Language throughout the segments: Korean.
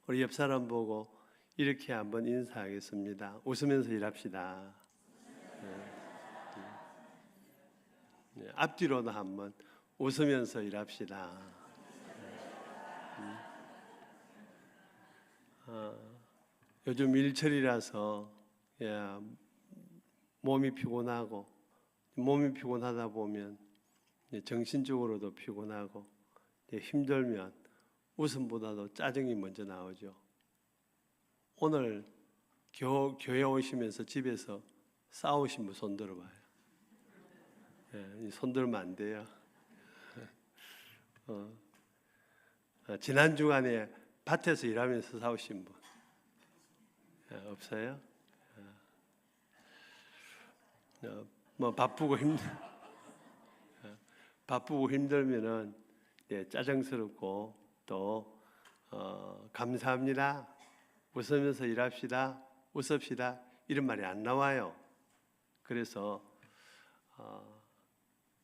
우리 옆 사람 보고 이렇게 한번 인사하겠습니다. 웃으면서 일합시다. 앞뒤로도 한번 웃으면서 일합시다. 요즘 일철이라서 몸이 피곤하다 보면 정신적으로도 피곤하고 힘들면 웃음보다도 짜증이 먼저 나오죠. 오늘 교회 오시면서 집에서 싸우신 분 손 들어봐요. 손 들면 안 돼요. 지난 주간에 밭에서 일하면서 싸우신 분 없어요? 뭐 바쁘고 힘들면은 짜증스럽고 또 감사합니다. 웃으면서 일합시다. 웃읍시다. 이런 말이 안 나와요. 그래서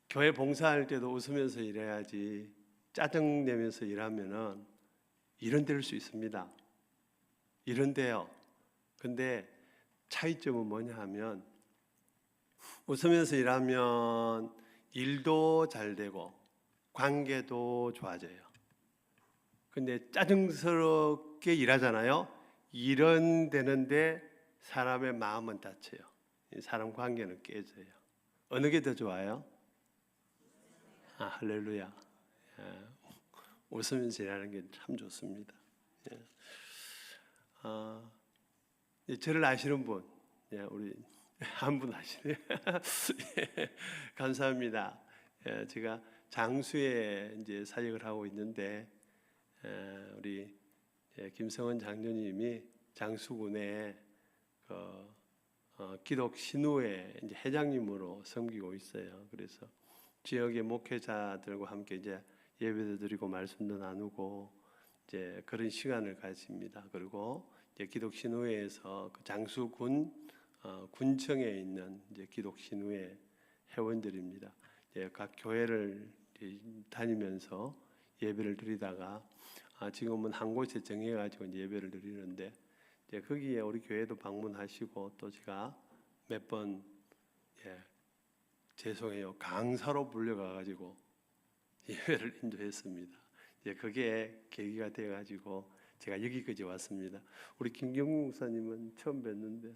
교회 봉사할 때도 웃으면서 일해야지 짜증 내면서 일하면은 이런 데일 수 있습니다. 이런데요. 근데 차이점은 뭐냐 하면 웃으면서 일하면 일도 잘 되고 관계도 좋아져요. 근데 짜증스럽게 일하잖아요. 이런 되는데 사람의 마음은 다쳐요. 사람 관계는 깨져요. 어느 게 더 좋아요? 할렐루야. 웃으면서 일하는 게 참 좋습니다. 저를 아시는 분, 우리 한 분 아시네요. 감사합니다. 제가 장수에 이제 사역을 하고 있는데 우리 김성원 장로님이 장수군에 기독 신우회 이제 회장님으로 섬기고 있어요. 그래서 지역의 목회자들과 함께 이제 예배도 드리고 말씀도 나누고 이제 그런 시간을 가집니다. 그리고 이제 기독 신우회에서 그 장수군 군청에 있는 이제 기독 신우회 회원들입니다. 이제 각 교회를 다니면서 예배를 드리다가 지금은 한 곳에 정해가지고 이제 예배를 드리는데 이제 거기에 우리 교회도 방문하시고 또 제가 몇 번 죄송해요 강사로 불려가가지고 예배를 인도했습니다. 이제 그게 계기가 돼가지고 제가 여기까지 왔습니다. 우리 김경국 목사님은 처음 뵀는데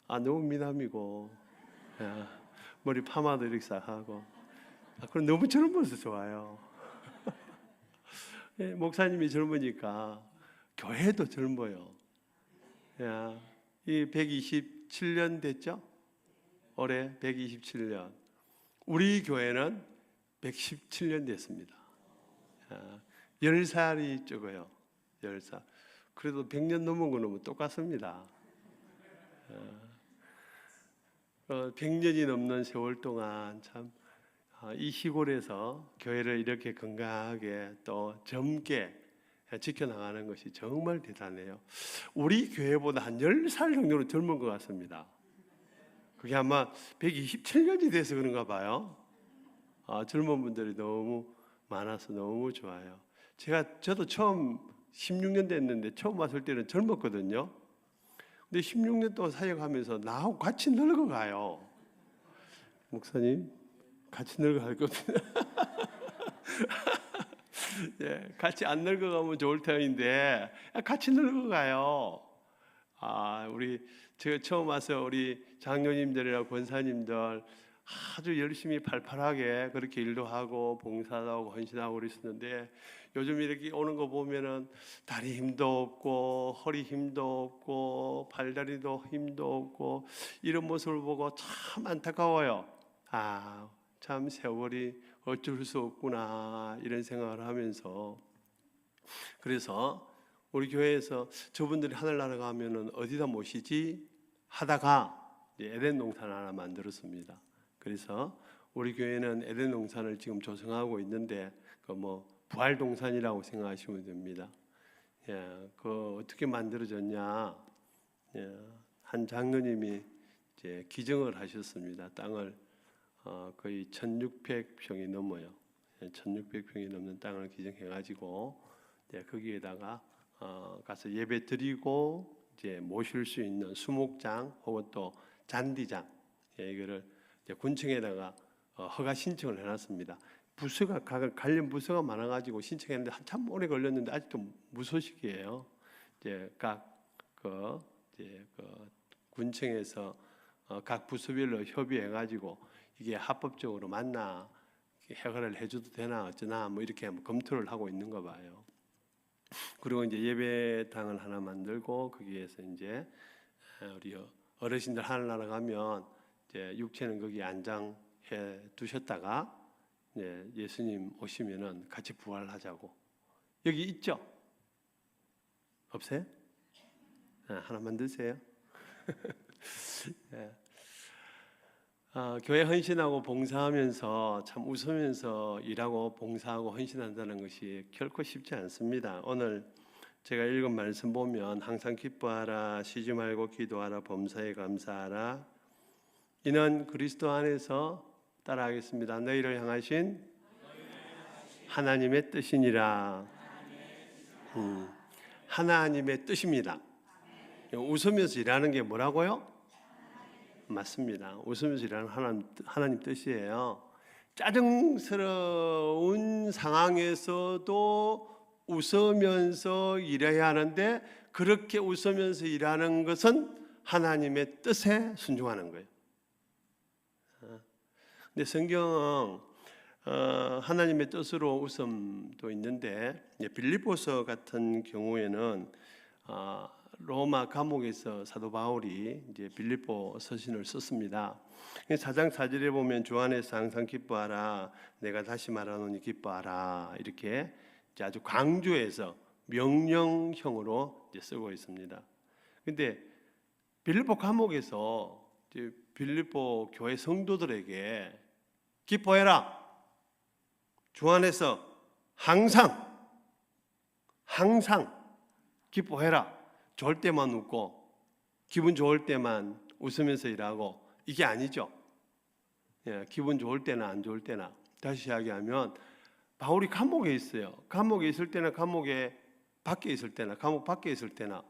너무 미남이고 머리 파마도 이렇게 싹 하고 그럼 너무 젊어서 좋아요. 목사님이 젊으니까 교회도 젊어요. 이 127년 됐죠? 올해 127년. 우리 교회는 117년 됐습니다. 10살이 적어요. 10살. 그래도 100년 넘은 거는 똑같습니다. 100년이 넘는 세월 동안 참 이 시골에서 교회를 이렇게 건강하게 또 젊게 지켜나가는 것이 정말 대단해요. 우리 교회보다 한 10살 정도는 젊은 것 같습니다. 그게 아마 127년이 돼서 그런가 봐요. 젊은 분들이 너무 많아서 너무 좋아요. 저도 처음 16년 됐는데 처음 왔을 때는 젊었거든요. 근데 16년 동안 사역하면서 나하고 같이 늙어가요. 목사님 같이 늙어갈 겁니다. 같이 안 늙어가면 좋을 터인데 같이 늙어가요. 제가 처음 와서 우리 장로님들이나 권사님들 아주 열심히 팔팔하게 그렇게 일도 하고 봉사도 하고 헌신하고 그랬었는데 요즘 이렇게 오는 거 보면은 다리 힘도 없고 허리 힘도 없고 팔다리도 힘도 없고 이런 모습을 보고 참 안타까워요. 참 세월이 어쩔 수 없구나 이런 생각을 하면서 그래서 우리 교회에서 저분들이 하늘나라 가면은 어디다 모시지 하다가 에덴 동산 하나 만들었습니다. 그래서 우리 교회는 에덴 동산을 지금 조성하고 있는데 부활 동산이라고 생각하시면 됩니다. 그 어떻게 만들어졌냐? 한 장로님이 이제 기증을 하셨습니다. 땅을 거의 1,600평이 넘어요. 1,600평이 넘는 땅을 기증해가지고 거기에다가 가서 예배 드리고 이제 모실 수 있는 수목장 혹은 또 잔디장, 이거를 이제 군청에다가 허가 신청을 해놨습니다. 부서가 관련 부서가 많아가지고 신청했는데 한참 오래 걸렸는데 아직도 무소식이에요. 이제 그 군청에서 각 부서별로 협의해가지고 이게 합법적으로 맞나, 허가를 해줘도 되나 어쩌나 뭐 이렇게 검토를 하고 있는 거 봐요. 그리고 이제 예배당을 하나 만들고 거기에서 이제 우리 어르신들 하늘나라 가면 이제 육체는 거기 안장해 두셨다가 이제 예수님 오시면은 같이 부활하자고. 여기 있죠? 없어요? 하나 만드세요. 네. 교회 헌신하고 봉사하면서 참 웃으면서 일하고 봉사하고 헌신한다는 것이 결코 쉽지 않습니다. 오늘 제가 읽은 말씀 보면 항상 기뻐하라, 쉬지 말고 기도하라, 범사에 감사하라. 이는 그리스도 안에서 따라하겠습니다. 너희를 향하신 하나님의 뜻이니라. 하나님의 뜻입니다. 웃으면서 일하는 게 뭐라고요? 맞습니다. 웃으면서 일하는 하나님 뜻이에요. 짜증스러운 상황에서도 웃으면서 일해야 하는데 그렇게 웃으면서 일하는 것은 하나님의 뜻에 순종하는 거예요. 근데 성경은 하나님의 뜻으로 웃음도 있는데 빌립보서 같은 경우에는 로마 감옥에서 사도 바울이 이제 빌립보 서신을 썼습니다. 4장 4절에 보면 주 안에서 항상 기뻐하라, 내가 다시 말하노니 기뻐하라, 이렇게 아주 강조해서 명령형으로 이제 쓰고 있습니다. 근데 빌립보 감옥에서 이제 빌립보 교회 성도들에게 기뻐해라, 주 안에서 항상 기뻐해라, 좋을 때만 웃고 기분 좋을 때만 웃으면서 일하고, 이게 아니죠. 기분 좋을 때나 안 좋을 때나. 다시 이야기하면 바울이 감옥에 있어요. 감옥에 있을 때나 감옥에 밖에 있을 때나 감옥 밖에 있을 때나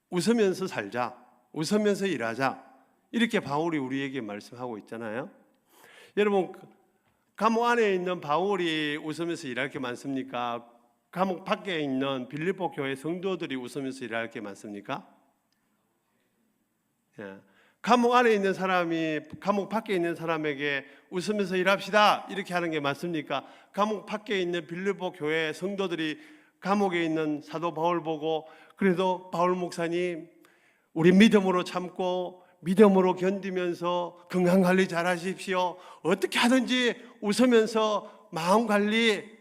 웃으면서 살자, 웃으면서 일하자, 이렇게 바울이 우리에게 말씀하고 있잖아요. 여러분, 감옥 안에 있는 바울이 웃으면서 일할 게 많습니까? 감옥 밖에 있는 빌립보 교회 성도들이 웃으면서 일할 게 많습니까? 감옥 안에 있는 사람이 감옥 밖에 있는 사람에게 웃으면서 일합시다 이렇게 하는 게 맞습니까? 감옥 밖에 있는 빌립보 교회 성도들이 감옥에 있는 사도 바울 보고, 그래도 바울 목사님 우리 믿음으로 참고 믿음으로 견디면서 건강 관리 잘 하십시오, 어떻게 하든지 웃으면서 마음 관리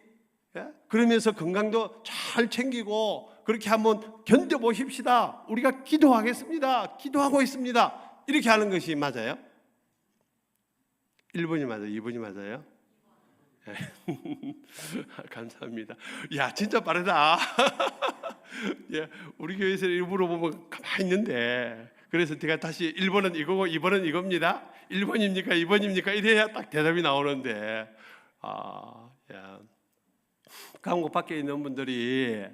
그러면서 건강도 잘 챙기고 그렇게 한번 견뎌보십시다, 우리가 기도하겠습니다, 기도하고 있습니다, 이렇게 하는 것이 맞아요? 1번이 맞아요? 2번이 맞아요? 감사합니다. 야, 진짜 빠르다. 우리 교회에서 일부러 보면 가만히 있는데, 그래서 제가 다시 1번은 이거고 2번은 이겁니다, 1번입니까 2번입니까 이래야 딱 대답이 나오는데, 감옥 밖에 있는 분들이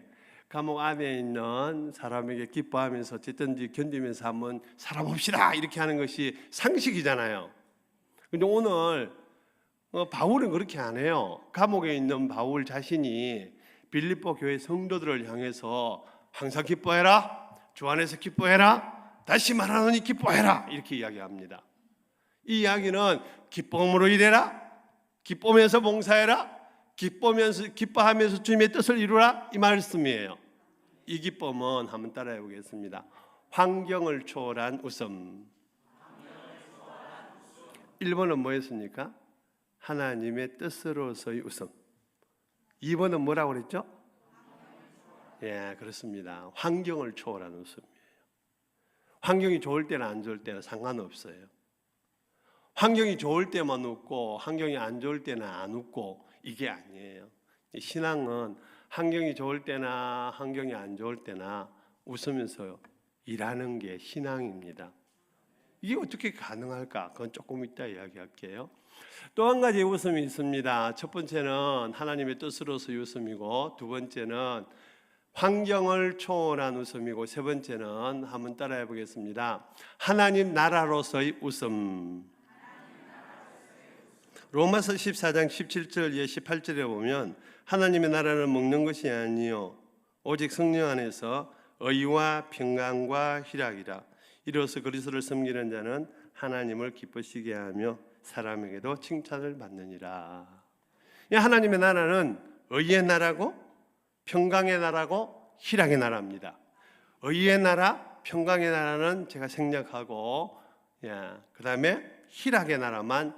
감옥 안에 있는 사람에게 기뻐하면서 어쨌든지 견디면서 한번 살아봅시다 이렇게 하는 것이 상식이잖아요. 근데 오늘 바울은 그렇게 안 해요. 감옥에 있는 바울 자신이 빌립보 교회 성도들을 향해서 항상 기뻐해라, 주 안에서 기뻐해라, 다시 말하노니 기뻐해라, 이렇게 이야기합니다. 이 이야기는 기쁨으로 일해라, 기쁘면서 봉사해라, 기뻐하면서 주님의 뜻을 이루라, 이 말씀이에요. 이 기쁨은 한번 따라해 보겠습니다. 환경을 초월한 웃음. 1번은 뭐였습니까? 하나님의 뜻으로서의 웃음. 2번은 뭐라고 그랬죠? 그렇습니다. 환경을 초월한 웃음이에요. 환경이 좋을 때나 안 좋을 때나 상관없어요. 환경이 좋을 때만 웃고 환경이 안 좋을 때는 안 웃고, 이게 아니에요. 신앙은 환경이 좋을 때나 환경이 안 좋을 때나 웃으면서 일하는 게 신앙입니다. 이게 어떻게 가능할까? 그건 조금 이따 이야기할게요. 또 한 가지 웃음이 있습니다. 첫 번째는 하나님의 뜻으로서의 웃음이고, 두 번째는 환경을 초월한 웃음이고, 세 번째는 한번 따라해 보겠습니다. 하나님 나라로서의 웃음. 로마서 14장 17절 예 18절에 보면 하나님의 나라는 먹는 것이 아니요 오직 성령 안에서 의와 평강과 희락이라. 이로써 그리스도를 섬기는 자는 하나님을 기쁘시게 하며 사람에게도 칭찬을 받느니라. 하나님의 나라는 의의 나라고 평강의 나라고 희락의 나라입니다. 의의 나라, 평강의 나라는 제가 생략하고, 그 다음에 희락의 나라만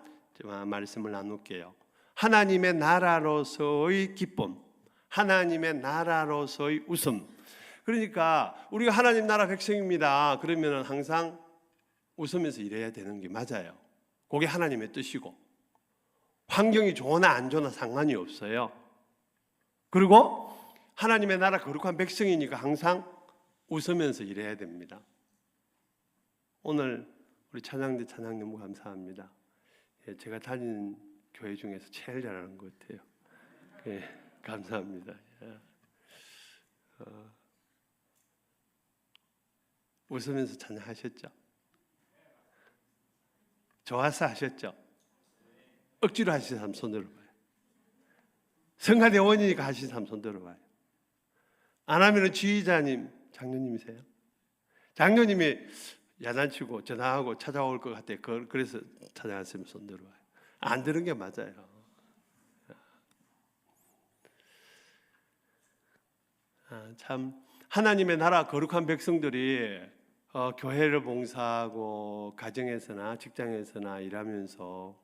말씀을 나눌게요. 하나님의 나라로서의 기쁨, 하나님의 나라로서의 웃음. 그러니까 우리가 하나님 나라 백성입니다. 그러면 항상 웃으면서 일해야 되는 게 맞아요. 그게 하나님의 뜻이고, 환경이 좋으나 안 좋으나 상관이 없어요. 그리고 하나님의 나라 거룩한 백성이니까 항상 웃으면서 일해야 됩니다. 오늘 우리 찬양대 찬양 너무 감사합니다. 제가 다니는 교회 중에서 제일 잘하는 것 같아요. 감사합니다. 웃으면서 찬양하셨죠? 좋아서 하셨죠? 억지로 하신 사람 손 들어봐요. 성가대원이니까 하신 사람 손 들어봐요. 안 하면 지휘자님, 장로님이세요? 장로님이 야단치고 전화하고 찾아올 것 같아요. 그래서 찾아갔으면 손 들어봐요. 안 들은 게 맞아요. 참 하나님의 나라 거룩한 백성들이 교회를 봉사하고 가정에서나 직장에서나 일하면서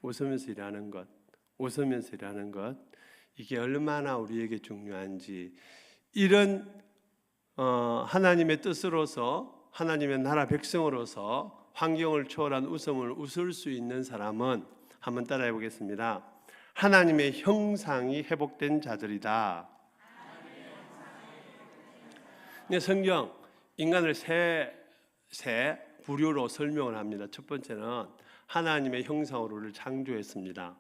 웃으면서 일하는 것, 웃으면서 일하는 것, 이게 얼마나 우리에게 중요한지, 이런 하나님의 뜻으로서 하나님의 나라 백성으로서 환경을 초월한 웃음을 웃을 수 있는 사람은 한번 따라해 보겠습니다. 하나님의 형상이 회복된 자들이다. 성경 인간을 세 부류로 설명을 합니다. 첫 번째는 하나님의 형상으로 우리를 창조했습니다.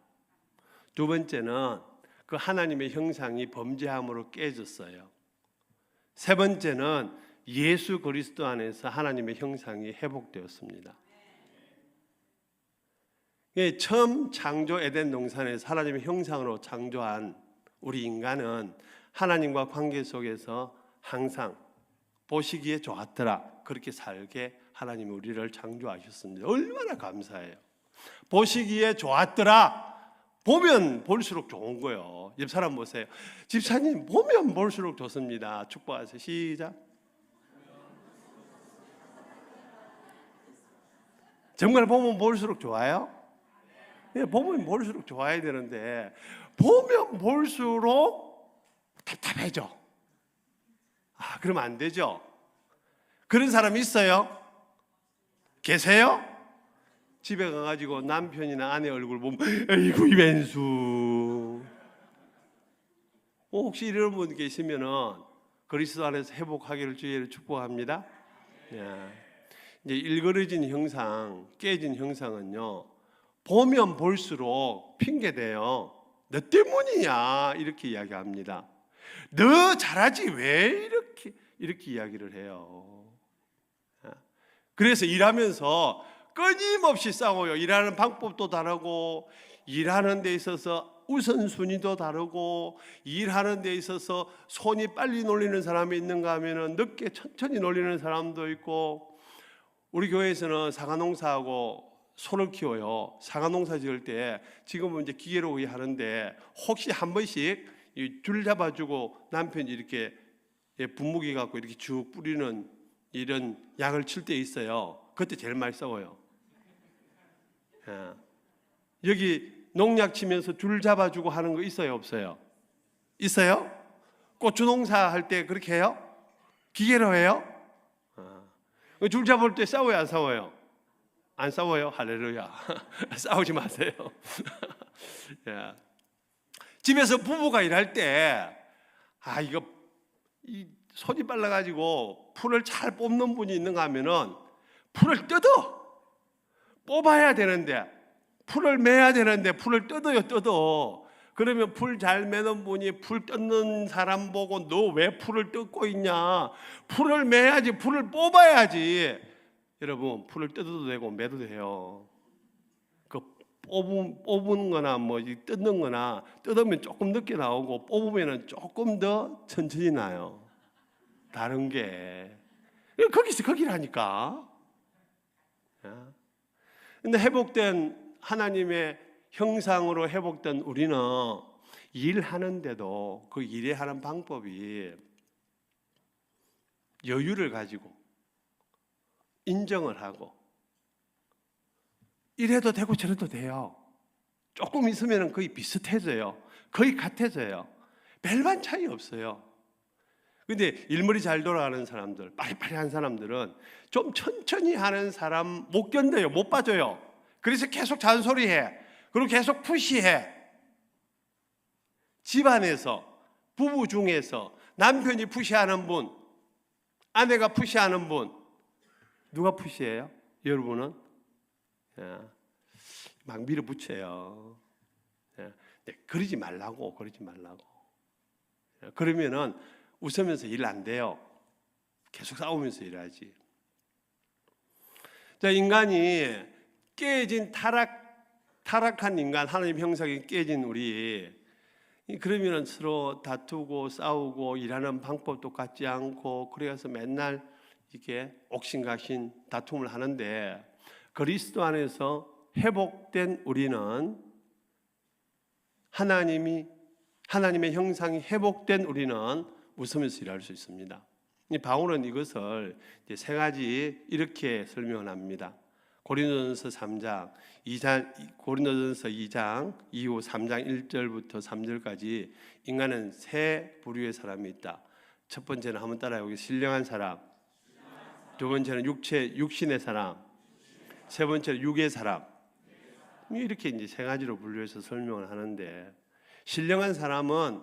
두 번째는 그 하나님의 형상이 범죄함으로 깨졌어요. 세 번째는 예수 그리스도 안에서 하나님의 형상이 회복되었습니다. 처음 창조 에덴 동산에서 하나님의 형상으로 창조한 우리 인간은 하나님과 관계 속에서 항상 보시기에 좋았더라, 그렇게 살게 하나님이 우리를 창조하셨습니다. 얼마나 감사해요. 보시기에 좋았더라, 보면 볼수록 좋은 거예요. 옆 사람 보세요. 집사님, 보면 볼수록 좋습니다. 축복하세요. 시작. 정말 보면 볼수록 좋아요? 보면 볼수록 좋아야 되는데 보면 볼수록 답답해져. 그러면 안 되죠. 그런 사람 있어요? 계세요? 집에 가가지고 남편이나 아내 얼굴 보면 에이구 이 왼수. 혹시 이런 분 계시면은 그리스도 안에서 회복하기를 주의를 축복합니다. 이제 일그러진 형상, 깨진 형상은요, 보면 볼수록 핑계대요. 너 때문이냐 이렇게 이야기합니다. 너 잘하지 왜 이렇게 이야기를 해요. 그래서 일하면서 끊임없이 싸워요. 일하는 방법도 다르고, 일하는 데 있어서 우선순위도 다르고, 일하는 데 있어서 손이 빨리 놀리는 사람이 있는가 하면은 늦게 천천히 놀리는 사람도 있고. 우리 교회에서는 사과농사하고 소를 키워요. 사과농사 지을 때 지금은 이제 기계로 거의 하는데, 혹시 한 번씩 줄 잡아주고 남편이 이렇게 분무기 갖고 이렇게 쭉 뿌리는 이런 약을 칠 때 있어요. 그때 제일 많이 싸워요. 여기 농약 치면서 줄 잡아주고 하는 거 있어요, 없어요? 있어요? 고추 농사 할 때 그렇게 해요? 기계로 해요? 줄 잡을 때 싸워요, 안 싸워요? 안 싸워요? 할렐루야. 싸우지 마세요. 집에서 부부가 일할 때 이거 손이 빨라가지고 풀을 잘 뽑는 분이 있는가 하면은 풀을 뜯어. 뽑아야 되는데, 풀을 매야 되는데 풀을 뜯어요. 그러면 풀 잘 매는 분이 풀 뜯는 사람 보고 너 왜 풀을 뜯고 있냐? 풀을 매야지, 풀을 뽑아야지. 여러분, 풀을 뜯어도 되고 매도 돼요. 그 뽑은 거나 뭐 뜯는 거나 뜯으면 조금 늦게 나오고 뽑으면 조금 더 천천히 나요. 다른 게. 거기서 거기라니까. 근데 회복된 하나님의 형상으로 회복된 우리는 일하는데도 그 일에 하는 방법이 여유를 가지고 인정을 하고 이래도 되고 저래도 돼요. 조금 있으면 거의 비슷해져요. 거의 같아져요. 별반 차이 없어요. 근데 일머리 잘 돌아가는 사람들, 빠리빠리한 사람들은 좀 천천히 하는 사람 못 견뎌요. 못 봐줘요. 그래서 계속 잔소리해. 그리고 계속 푸시해. 집안에서, 부부 중에서 남편이 푸시하는 분, 아내가 푸시하는 분, 누가 푸시해요? 여러분은? 막 밀어붙여요. 그러지 말라고. 그러면은 웃으면서 일 안 돼요. 계속 싸우면서 일하지. 자, 인간이 깨진 타락한 인간, 하나님 형상이 깨진 우리, 그러면은 서로 다투고 싸우고 일하는 방법도 같지 않고 그래서 맨날 이게 옥신각신 다툼을 하는데, 그리스도 안에서 회복된 우리는 하나님의 형상이 회복된 우리는 웃으면서 일할 수 있습니다. 바울은 이것을 세 가지 이렇게 설명을 합니다. 고린도전서 2장 이후 3장 1절부터 3절까지 인간은 세 부류의 사람이 있다. 첫 번째는 한번 따라해 보겠습니다. 신령한 사람, 두 번째는 육신의 사람, 세 번째는 육의 사람. 이렇게 이제 세 가지로 분류해서 설명을 하는데, 신령한 사람은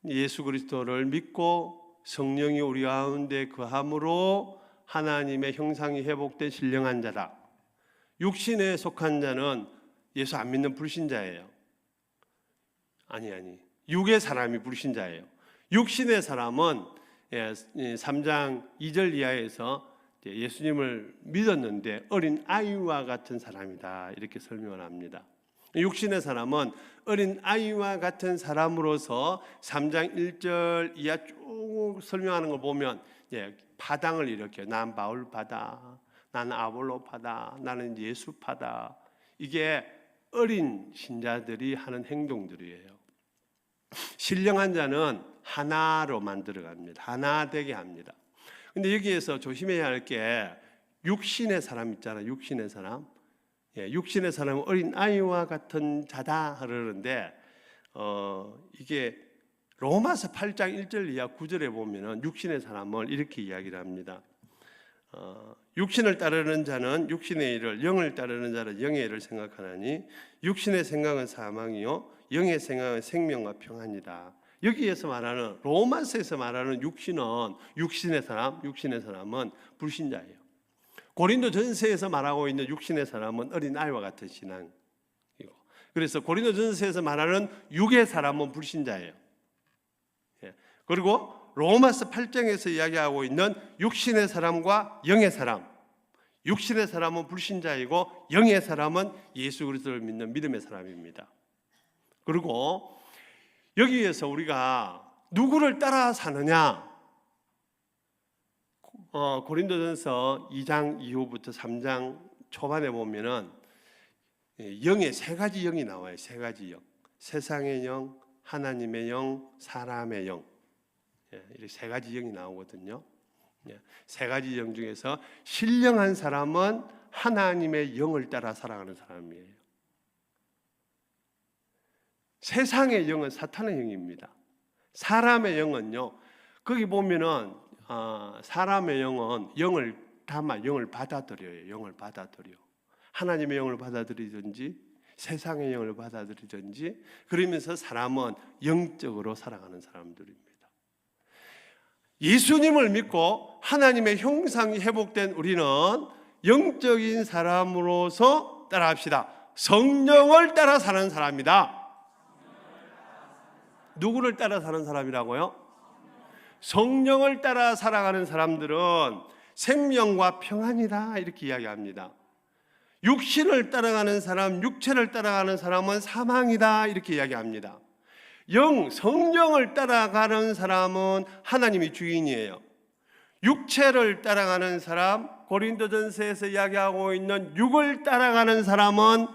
예수 그리스도를 믿고 성령이 우리 가운데 거함으로 하나님의 형상이 회복된 신령한 자다. 육신에 속한 자는 예수 안 믿는 불신자예요. 아니. 육의 사람이 불신자예요. 육신의 사람은 3장 2절 이하에서 예수님을 믿었는데 어린 아이와 같은 사람이다. 이렇게 설명을 합니다. 육신의 사람은 어린 아이와 같은 사람으로서 3장 1절 이하 쭉 설명하는 걸 보면 파당을 일으켜요. 난 바울파다, 나는 아볼로파다, 나는 예수파다. 이게 어린 신자들이 하는 행동들이에요. 신령한 자는 하나로 만들어갑니다. 하나 되게 합니다. 근데 여기에서 조심해야 할 게 육신의 사람 있잖아요. 육신의 사람. 육신의 사람은 어린 아이와 같은 자다 그러는데 이게 로마서 8장 1절 이하 9절에 보면은 육신의 사람을 이렇게 이야기를 합니다. 육신을 따르는 자는 육신의 일을, 영을 따르는 자는 영의 일을 생각하나니 육신의 생각은 사망이요 영의 생각은 생명과 평안이다. 여기에서 말하는, 로마서에서 말하는 육신의 사람은 불신자예요. 고린도전서에서 말하고 있는 육신의 사람은 어린 아이와 같은 신앙이고, 그래서 고린도전서에서 말하는 육의 사람은 불신자예요. 그리고 로마서 8장에서 이야기하고 있는 육신의 사람과 영의 사람, 육신의 사람은 불신자이고 영의 사람은 예수 그리스도를 믿는 믿음의 사람입니다. 그리고 여기에서 우리가 누구를 따라 사느냐? 고린도전서 2장 이후부터 3장 초반에 보면은 영의 세 가지 영이 나와요. 세 가지 영. 세상의 영, 하나님의 영, 사람의 영. 이렇게 세 가지 영이 나오거든요. 세 가지 영 중에서 신령한 사람은 하나님의 영을 따라 살아가는 사람이에요. 세상의 영은 사탄의 영입니다. 사람의 영은요, 거기 보면은 사람의 영은 영을 받아들여요. 영을 받아들여. 하나님의 영을 받아들이든지 세상의 영을 받아들이든지, 그러면서 사람은 영적으로 살아가는 사람들입니다. 예수님을 믿고 하나님의 형상이 회복된 우리는 영적인 사람으로서 따라합시다. 성령을 따라 사는 사람이다. 누구를 따라 사는 사람이라고요? 성령을 따라 살아가는 사람들은 생명과 평안이다 이렇게 이야기합니다. 육신을 따라가는 사람, 육체를 따라가는 사람은 사망이다 이렇게 이야기합니다. 성령을 따라가는 사람은 하나님이 주인이에요. 육체를 따라가는 사람, 고린도전서에서 이야기하고 있는 육을 따라가는 사람은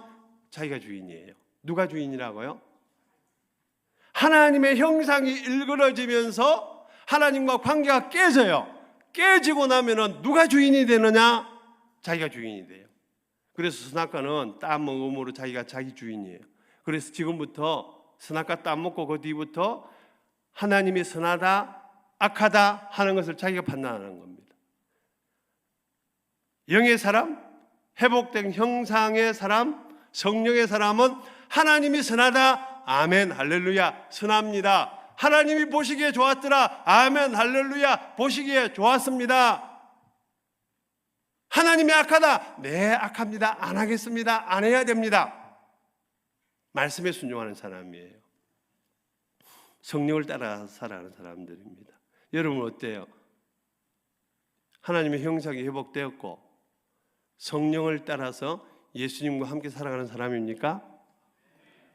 자기가 주인이에요. 누가 주인이라고요? 하나님의 형상이 일그러지면서 하나님과 관계가 깨져요. 깨지고 나면은 누가 주인이 되느냐? 자기가 주인이 돼요. 그래서 선악과는 따먹음으로 자기가 자기 주인이에요. 그래서 지금부터 선악과 따먹고 그 뒤부터 하나님이 선하다 악하다 하는 것을 자기가 판단하는 겁니다. 영의 사람, 회복된 형상의 사람, 성령의 사람은 하나님이 선하다, 아멘, 할렐루야, 선합니다. 하나님이 보시기에 좋았더라, 아멘, 할렐루야, 보시기에 좋았습니다. 하나님이 악하다, 네, 악합니다, 안 하겠습니다, 안 해야 됩니다. 말씀에 순종하는 사람이에요. 성령을 따라 살아가는 사람들입니다. 여러분 어때요? 하나님의 형상이 회복되었고 성령을 따라서 예수님과 함께 살아가는 사람입니까?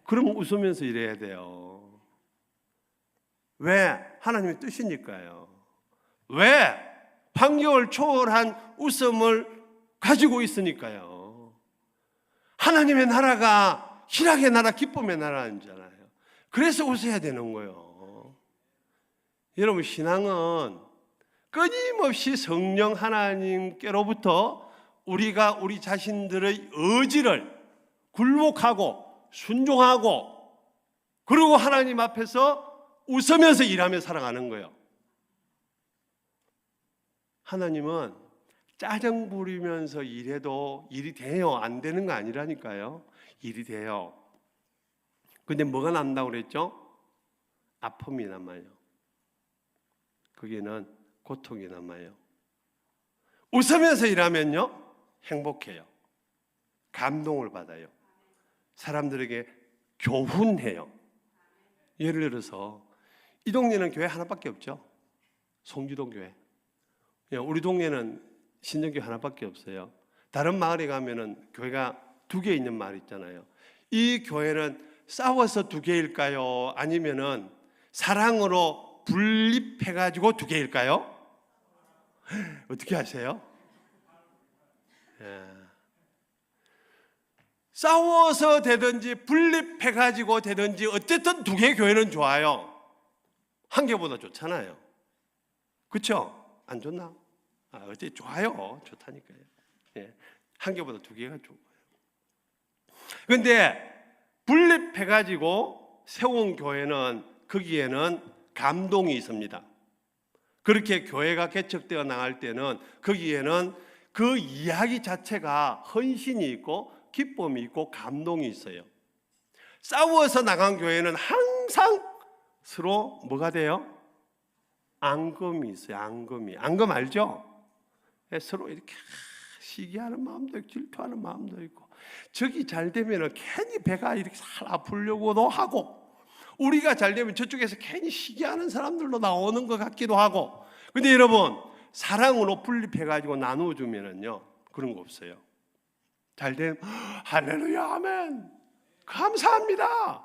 그럼 웃으면서 일해야 돼요. 왜? 하나님의 뜻이니까요. 왜? 환경을 초월한 웃음을 가지고 있으니까요. 하나님의 나라가 희락의 나라, 기쁨의 나라잖아요. 그래서 웃어야 되는 거예요. 여러분 신앙은 끊임없이 성령 하나님께로부터 우리가 우리 자신들의 의지를 굴복하고 순종하고 그리고 하나님 앞에서 웃으면서 일하며 살아가는 거예요. 하나님은 짜증 부리면서 일해도 일이 돼요. 안 되는 거 아니라니까요. 일이 돼요. 근데 뭐가 남다고 그랬죠? 아픔이 남아요. 거기에는 고통이 남아요. 웃으면서 일하면요 행복해요. 감동을 받아요. 사람들에게 교훈해요. 예를 들어서 이 동네는 교회 하나밖에 없죠. 송주동 교회. 우리 동네는 신정교회 하나밖에 없어요. 다른 마을에 가면은 교회가 2개 있는 마을 있잖아요. 이 교회는 싸워서 2개일까요? 아니면은 사랑으로 분립해가지고 2개일까요? 어떻게 아세요? 싸워서 되든지 분립해가지고 되든지 어쨌든 2개의 교회는 좋아요. 1개보다 좋잖아요. 그렇죠? 안 좋나? 어째 좋아요. 좋다니까요. 1개보다 2개가 좋아요. 그런데 분립해가지고 세운 교회는 거기에는 감동이 있습니다. 그렇게 교회가 개척되어 나갈 때는 거기에는 그 이야기 자체가 헌신이 있고 기쁨이 있고 감동이 있어요. 싸워서 나간 교회는 항상 서로 뭐가 돼요? 앙금이 있어요. 앙금 알죠? 서로 이렇게 시기하는 마음도 있고 질투하는 마음도 있고 저기 잘 되면 괜히 배가 이렇게 살 아프려고도 하고 우리가 잘 되면 저쪽에서 괜히 시기하는 사람들도 나오는 것 같기도 하고. 근데 여러분 사랑으로 분립해가지고 나누어주면은요 그런 거 없어요. 잘 되면 할렐루야 아멘 감사합니다.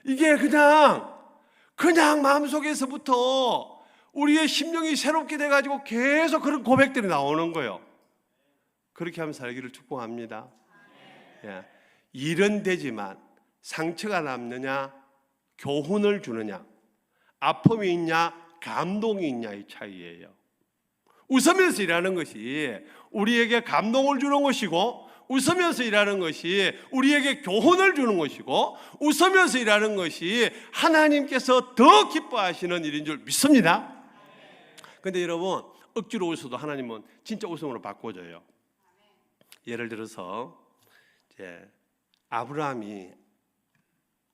이게 그냥 마음속에서부터 우리의 심령이 새롭게 돼가지고 계속 그런 고백들이 나오는 거예요. 그렇게 하면 살기를 축복합니다. 일은 되지만 상처가 남느냐 교훈을 주느냐 아픔이 있냐 감동이 있냐의 차이예요. 웃으면서 일하는 것이 우리에게 감동을 주는 것이고 웃으면서 일하는 것이 우리에게 교훈을 주는 것이고 웃으면서 일하는 것이 하나님께서 더 기뻐하시는 일인 줄 믿습니다. 그런데 여러분 억지로 웃어도 하나님은 진짜 웃음으로 바꿔줘요. 예를 들어서 이제 아브라함이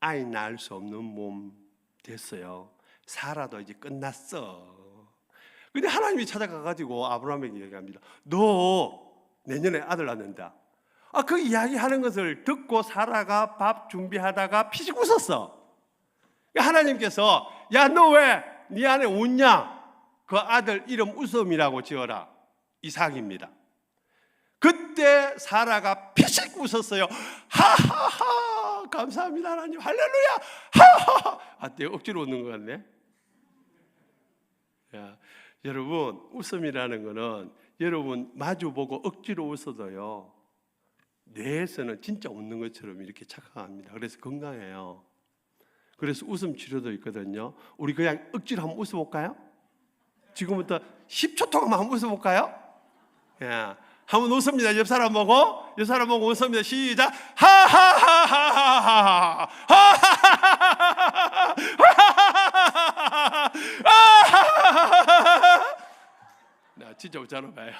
아이 낳을 수 없는 몸 됐어요. 사라도 이제 끝났어. 근데 하나님이 찾아가가지고 아브라함에게 얘기합니다. 너 내년에 아들 낳는다. 그 이야기하는 것을 듣고 사라가 밥 준비하다가 피식 웃었어. 하나님께서 야, 너 왜 네 안에 웃냐? 그 아들 이름 웃음이라고 지어라. 이삭입니다. 그때 사라가 피식 웃었어요. 하하하, 감사합니다 하나님, 할렐루야, 하하하. 내가 억지로 웃는 것 같네. 야, 여러분, 웃음이라는 거는 여러분 마주보고 억지로 웃어도요, 뇌에서는 진짜 웃는 것처럼 이렇게 착각합니다. 그래서 건강해요. 그래서 웃음 치료도 있거든요. 우리 그냥 억지로 한번 웃어볼까요? 지금부터 10초 동안 한번 웃어볼까요? 야, 한번 웃습니다. 옆 사람 보고 웃습니다. 시작. 하하하하하하하. 나 진짜 웃잖아 봐요.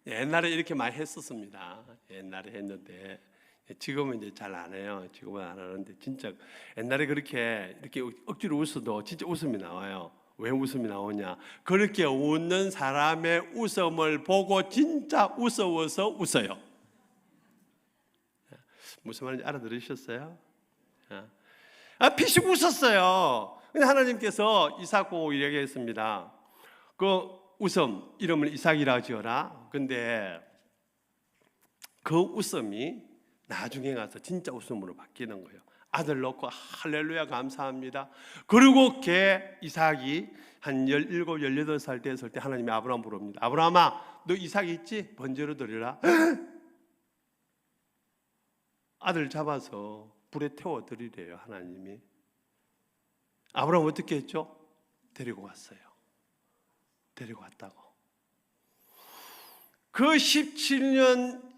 옛날에 이렇게 많이 했었습니다. 옛날에 했는데 지금은 이제 잘 안 해요. 지금은 안 하는데 진짜 옛날에 그렇게 이렇게 억지로 웃어도 진짜 웃음이 나와요. 왜 웃음이 나오냐? 그렇게 웃는 사람의 웃음을 보고 진짜 웃어서 웃어요. 무슨 말인지 알아들으셨어요? 피식 웃었어요. 근데 하나님께서 이삭 보고 이야기했습니다. 그 웃음 이름을 이삭이라 지어라. 근데 그 웃음이 나중에 가서 진짜 웃음으로 바뀌는 거예요. 아들 놓고 할렐루야 감사합니다. 그리고 걔 이삭이 한 17, 18살 됐을 때 하나님이 아브라함 부릅니다. 아브라함아, 너 이삭 있지? 번제로 드리라. 아들 잡아서 불에 태워 드리래요. 하나님이. 아브라함 어떻게 했죠? 데리고 왔어요. 데리고 왔다고. 그 17년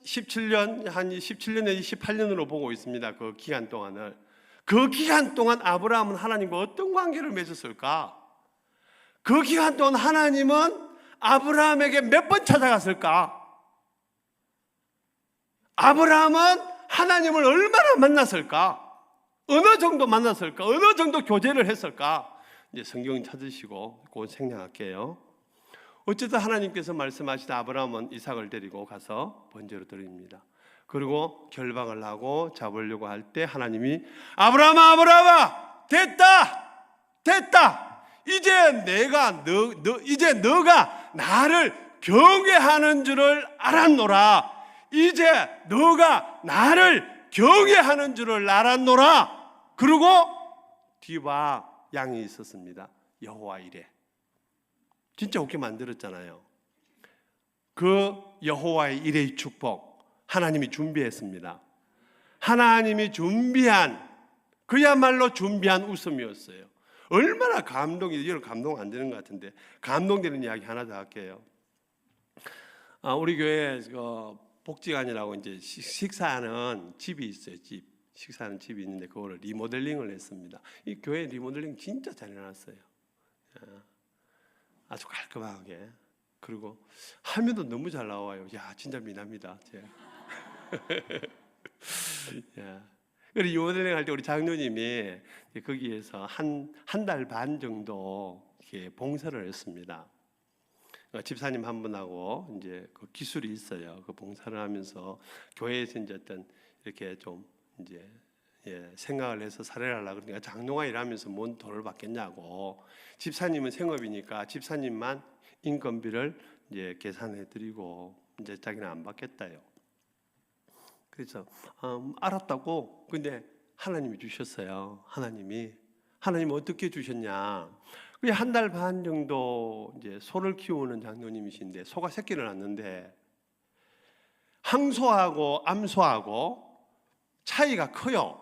한 17년 내지 18년으로 보고 있습니다. 그 기간 동안을. 그 기간 동안 아브라함은 하나님과 어떤 관계를 맺었을까? 그 기간 동안 하나님은 아브라함에게 몇 번 찾아갔을까? 아브라함은 하나님을 얼마나 만났을까? 어느 정도 만났을까? 어느 정도 교제를 했을까? 이제 성경 찾으시고 그거 생략할게요. 어쨌든 하나님께서 말씀하시다 아브라함은 이삭을 데리고 가서 번제로 드립니다. 그리고 결박을 하고 잡으려고 할 때 하나님이 아브라함아 됐다. 이제 너가 나를 경외하는 줄을 알았노라. 이제 너가 나를 경외하는 줄을 알았노라. 그리고 뒤봐 양이 있었습니다. 여호와 이레. 진짜 웃게 만들었잖아요. 그 여호와의 이레의 축복 하나님이 준비했습니다. 하나님이 준비한 그야말로 준비한 웃음이었어요. 얼마나 감동이, 이런 감동 안 되는 것 같은데 감동되는 이야기 하나 더 할게요. 우리 교회에 복지관이라고 이제 식사하는 집이 있어요. 식사하는 집이 있는데 그거를 리모델링을 했습니다. 이 교회 리모델링 진짜 잘 해놨어요. 아주 깔끔하게. 그리고 화면도 너무 잘 나와요. 야, 진짜 미납니다. 그리고 리모델링 할 때 우리 장로님이 거기에서 한 달 반 정도 이렇게 봉사를 했습니다. 집사님 한 분하고 이제 그 기술이 있어요. 그 봉사를 하면서 교회에서 이제 어떤 이렇게 좀 이제 생각을 해서 사례를 하려고 그러니까 장로가 일하면서 뭔 돈을 받겠냐고. 집사님은 생업이니까 집사님만 인건비를 이제 계산해드리고 이제 자기는 안 받겠다요. 그래서 알았다고. 근데 하나님이 주셨어요. 하나님 어떻게 주셨냐? 그게 한 달 반 정도 이제 소를 키우는 장로님이신데 소가 새끼를 낳는데 항소하고 암소하고 차이가 커요.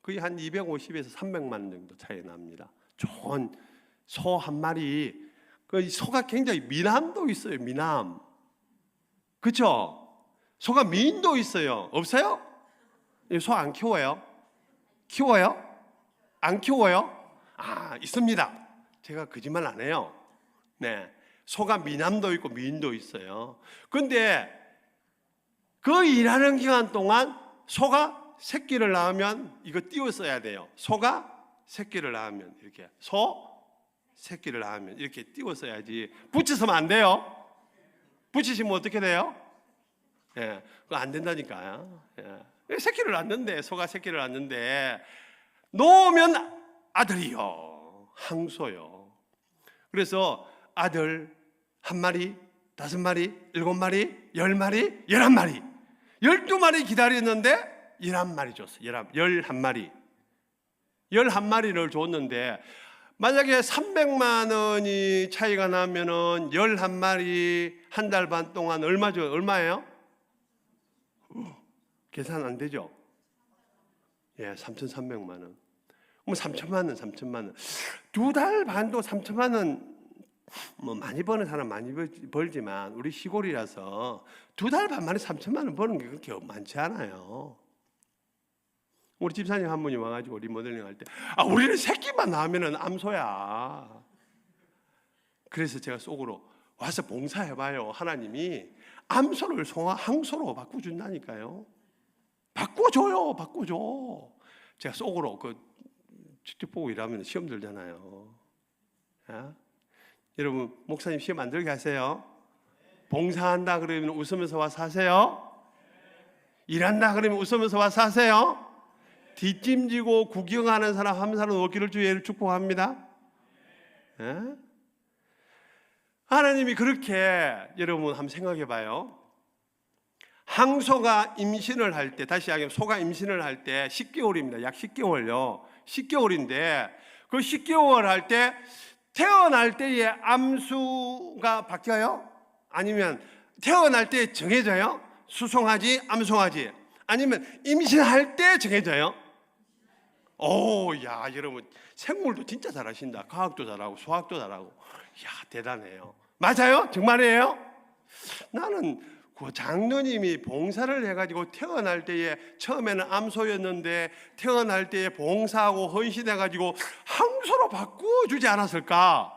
거의 한 250에서 300만 원 정도 차이 납니다. 좋은 소 한 마리. 그 소가 굉장히 미남도 있어요. 미남. 그렇죠? 소가 미인도 있어요. 없어요? 소 안 키워요? 키워요? 안 키워요? 있습니다. 제가 거짓말 안 해요. 네, 소가 미남도 있고 미인도 있어요. 근데 그 일하는 기간 동안 소가 새끼를 낳으면 이거 띄웠어야 돼요. 소가 새끼를 낳으면 이렇게 새끼를 낳으면 이렇게 띄웠어야지. 붙였으면 안 돼요. 붙이시면 어떻게 돼요? 그거 안 된다니까요. 새끼를 낳는데, 소가 새끼를 낳는데 놓으면 아들이요, 항소요. 그래서 아들 1마리, 5마리, 7마리, 10마리, 11마리, 12마리 기다렸는데 11마리 줬어요. 11마리. 11마리를 줬는데 만약에 300만 원이 차이가 나면은 11마리 한 달 반 동안 얼마죠? 얼마예요? 계산 안 되죠? 예, 3,300만 원. 뭐 3천만 원, 3천만 원. 2달 반도 3천만 원, 뭐 많이 버는 사람 많이 벌지만 우리 시골이라서 2달 반 만에 3천만 원 버는 게 그렇게 많지 않아요. 우리 집사님 한 분이 와가지고 리모델링 할 때, 우리는 새끼만 낳으면은 암소야. 그래서 제가 속으로 와서 봉사해봐요. 하나님이 암소를 항소로 바꿔준다니까요. 바꿔줘. 제가 속으로 직접 보고 일하면 시험 들잖아요. 여러분, 목사님 시험 안 들게 하세요. 봉사한다 그러면 웃으면서 와서 하세요. 일한다 그러면 웃으면서 와서 하세요. 뒷짐지고 구경하는 사람 한 사람 얻기를 주의를 축복합니다. 하나님이 그렇게, 여러분 한번 생각해 봐요. 항소가 임신을 할 때, 다시 이야기하면 소가 임신을 할 때 10개월입니다. 약 10개월요. 10개월인데 그 10개월 할 때 태어날 때의 암수가 바뀌어요? 아니면 태어날 때 정해져요? 수송아지, 암송아지? 아니면 임신할 때 정해져요? 야, 여러분 생물도 진짜 잘하신다. 과학도 잘하고 수학도 잘하고. 야, 대단해요. 맞아요? 정말이에요? 나는 그 장로님이 봉사를 해가지고 태어날 때에 처음에는 암소였는데 태어날 때에 봉사하고 헌신해가지고 항소로 바꿔주지 않았을까?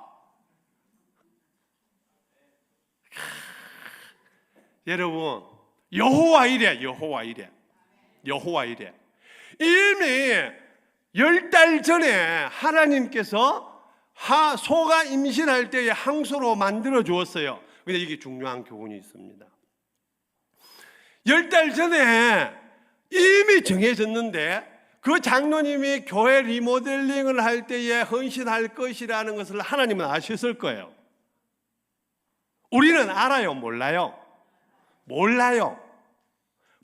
여러분, 여호와 이래. 이미 10달 전에 하나님께서 소가 임신할 때에 항소로 만들어 주었어요. 근데 이게 중요한 교훈이 있습니다. 10달 전에 이미 정해졌는데 그 장로님이 교회 리모델링을 할 때에 헌신할 것이라는 것을 하나님은 아셨을 거예요. 우리는 알아요? 몰라요? 몰라요.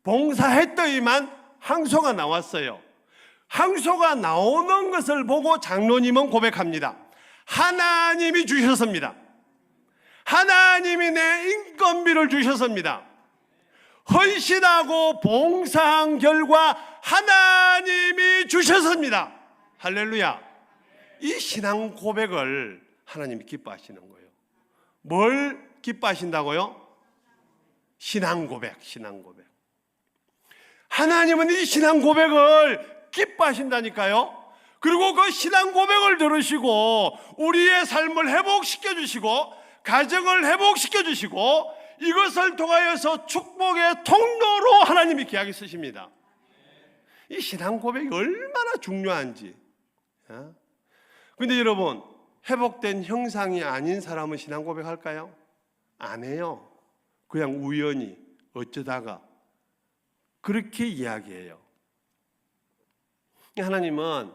봉사했더니만 항소가 나왔어요. 항소가 나오는 것을 보고 장로님은 고백합니다. 하나님이 주셨습니다. 하나님이 내 인건비를 주셨습니다. 헌신하고 봉사한 결과 하나님이 주셨습니다. 할렐루야. 이 신앙 고백을 하나님이 기뻐하시는 거예요. 뭘 기뻐하신다고요? 신앙 고백. 하나님은 이 신앙 고백을 기뻐하신다니까요. 그리고 그 신앙 고백을 들으시고 우리의 삶을 회복시켜 주시고 가정을 회복시켜 주시고 이것을 통하여서 축복의 통로로 하나님이 귀하게 쓰십니다. 이 신앙 고백이 얼마나 중요한지. 근데 여러분, 회복된 형상이 아닌 사람은 신앙 고백할까요? 안 해요. 그냥 우연히 어쩌다가 그렇게 이야기해요. 하나님은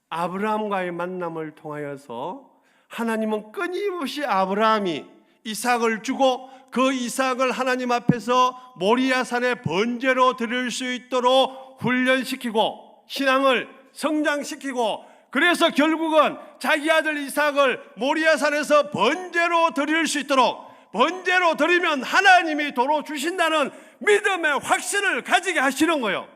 아브라함과의 만남을 통하여서 하나님은 끊임없이 아브라함이 이삭을 주고 그 이삭을 하나님 앞에서 모리아산의 번제로 드릴 수 있도록 훈련시키고 신앙을 성장시키고 그래서 결국은 자기 아들 이삭을 모리아산에서 번제로 드릴 수 있도록 번제로 드리면 하나님이 도로 주신다는 믿음의 확신을 가지게 하시는 거예요.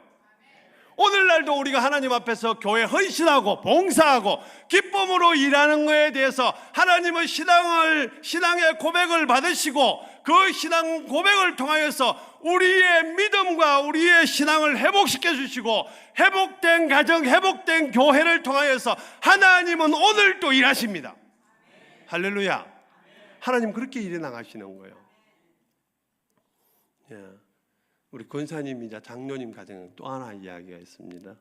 오늘날도 우리가 하나님 앞에서 교회 헌신하고 봉사하고 기쁨으로 일하는 것에 대해서 하나님의 신앙의 고백을 받으시고 그 신앙 고백을 통하여서 우리의 믿음과 우리의 신앙을 회복시켜 주시고 회복된 가정, 회복된 교회를 통하여서 하나님은 오늘도 일하십니다. 할렐루야. 하나님 그렇게 일해 나가시는 거예요. 우리 권사님이자 장로님 가정은 또 하나 이야기가 있습니다.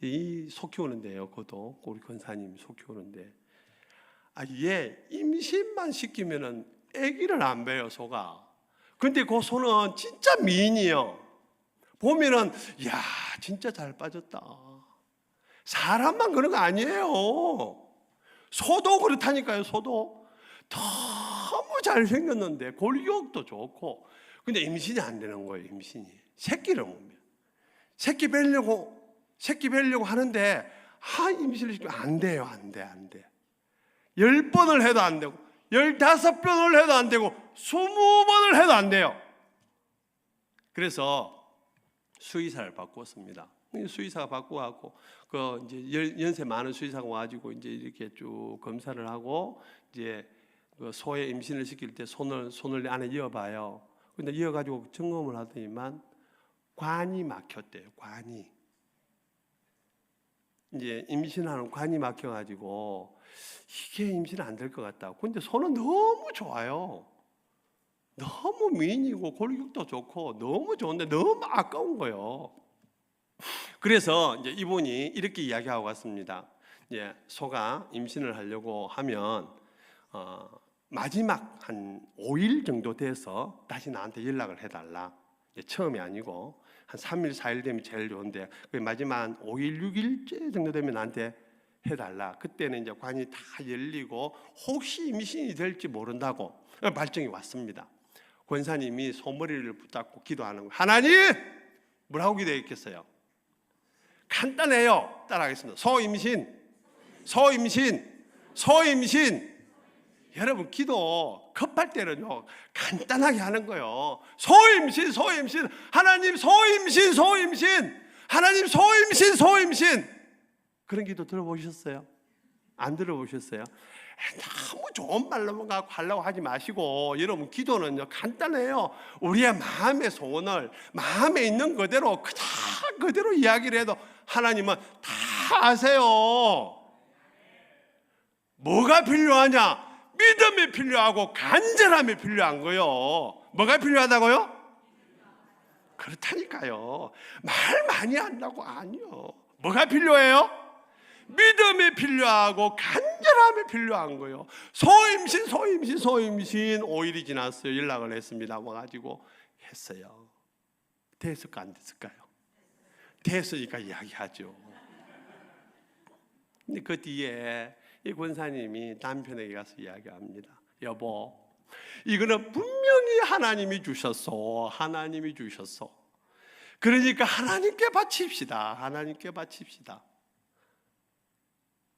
이 소 키우는데요, 그것도 우리 권사님 소 키우는데, 얘 임신만 시키면은 아기를 안 배요, 소가. 근데 그 소는 진짜 미인이요. 보면은 야 진짜 잘 빠졌다. 사람만 그런 거 아니에요. 소도 그렇다니까요. 소도 너무 잘생겼는데 골격도 좋고 근데 임신이 안 되는 거예요. 임신이 새끼를 못 맺어요. 새끼 뵈려고 하는데 임신을 시키면 안 돼요. 안 돼. 10번을 해도 안 되고 15번을 해도 안 되고 20번을 해도 안 돼요. 그래서 수의사를 바꿨습니다. 수의사가 바꾸고 그 이제 연세 많은 수의사가 와가지고 이제 이렇게 쭉 검사를 하고 이제 그 소의 임신을 시킬 때 손을 안에 이어봐요. 근데 이어가지고 점검을 하더니만 관이 막혔대요. 관이 이제 임신하는 관이 막혀가지고 이게 임신 안 될 것 같다. 근데 소는 너무 좋아요. 너무 미인이고 골격도 좋고 너무 좋은데 너무 아까운 거예요. 그래서 이제 이분이 이렇게 이야기하고 갔습니다. 이제 소가 임신을 하려고 하면 마지막 한 5일 정도 돼서 다시 나한테 연락을 해달라. 처음이 아니고 한 3일, 4일 되면 제일 좋은데 마지막 한 5일, 6일째 정도 되면 나한테 해달라. 그때는 이제 관이 다 열리고 혹시 임신이 될지 모른다고 발정이 왔습니다. 권사님이 소머리를 붙잡고 기도하는 거예요. 하나님! 뭐라고 기도했겠어요? 간단해요. 따라하겠습니다. 소임신. 여러분 기도 급할 때는요 간단하게 하는 거예요. 소임신. 하나님 소임신. 하나님 소임신. 그런 기도 들어보셨어요? 안 들어보셨어요? 너무 좋은 말로만 갖고 하려고 하지 마시고 여러분 기도는요 간단해요. 우리의 마음의 소원을 마음에 있는 그대로 이야기를 해도 하나님은 다 아세요. 뭐가 필요하냐? 믿음이 필요하고 간절함이 필요한 거요. 뭐가 필요하다고요? 그렇다니까요. 말 많이 한다고 아니요. 뭐가 필요해요? 믿음이 필요하고 간절함이 필요한 거예요. 소임신 5일이 지났어요. 연락을 했습니다. 와가지고 했어요. 됐을까 안 됐을까요? 됐으니까 이야기하죠. 근데 그 뒤에 이 권사님이 남편에게 가서 이야기합니다. 여보, 이거는 분명히 하나님이 주셨어. 그러니까 하나님께 바칩시다.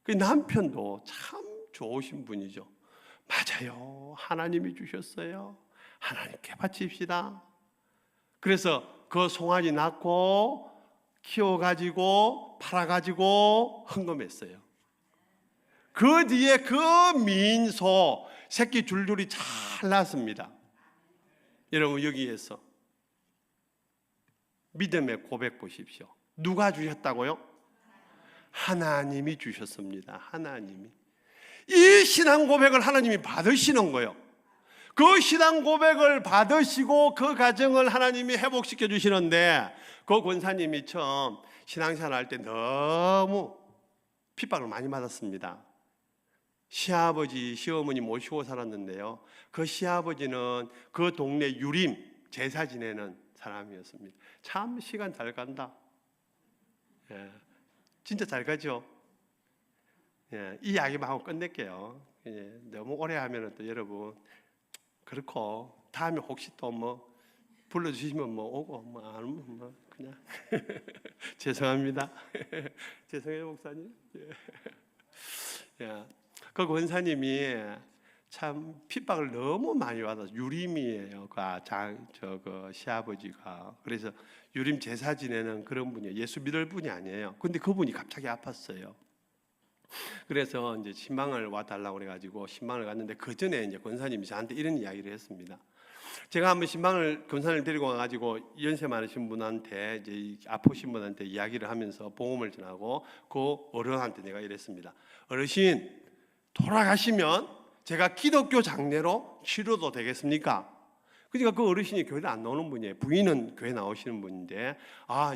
그 남편도 참 좋으신 분이죠. 맞아요. 하나님이 주셨어요. 하나님께 바칩시다. 그래서 그 송아지 낳고 키워가지고 팔아가지고 헌금했어요. 그 뒤에 그 미인소 새끼 줄줄이 잘 낳았습니다. 여러분 여기에서 믿음의 고백 보십시오. 누가 주셨다고요? 하나님이 주셨습니다. 하나님이. 이 신앙 고백을 하나님이 받으시는 거예요. 그 신앙 고백을 받으시고 그 가정을 하나님이 회복시켜 주시는데 그 권사님이 처음 신앙생활 할 때 너무 핍박을 많이 받았습니다. 시아버지, 시어머니 모시고 살았는데요. 그 시아버지는 그 동네 유림 제사 지내는 사람이었습니다. 참 시간 잘 간다. 예, 진짜 잘 가죠. 예, 이 이야기만 하고 끝낼게요. 예, 너무 오래 하면 또 여러분 그렇고 다음에 혹시 또 뭐 불러주시면 뭐 오고 뭐 안 오면 뭐 그냥 죄송합니다. 죄송해요 목사님. 예. 그 권사님이 참 핍박을 너무 많이 받아서 유림이에요. 그 시아버지가. 그래서 유림 제사 지내는 그런 분이에요. 예수 믿을 분이 아니에요. 근데 그분이 갑자기 아팠어요. 그래서 이제 신방을 와달라고 그래가지고 신방을 갔는데 그 전에 이제 권사님이 저한테 이런 이야기를 했습니다. 제가 한번 신방을 권사를 데리고 와가지고 연세 많으신 분한테 이제 아프신 분한테 이야기를 하면서 복음을 전하고 그 어른한테 내가 이랬습니다. 어르신 돌아가시면 제가 기독교 장례로 치료도 되겠습니까? 그러니까 그 어르신이 교회를 안 나오는 분이에요. 부인은 교회 나오시는 분인데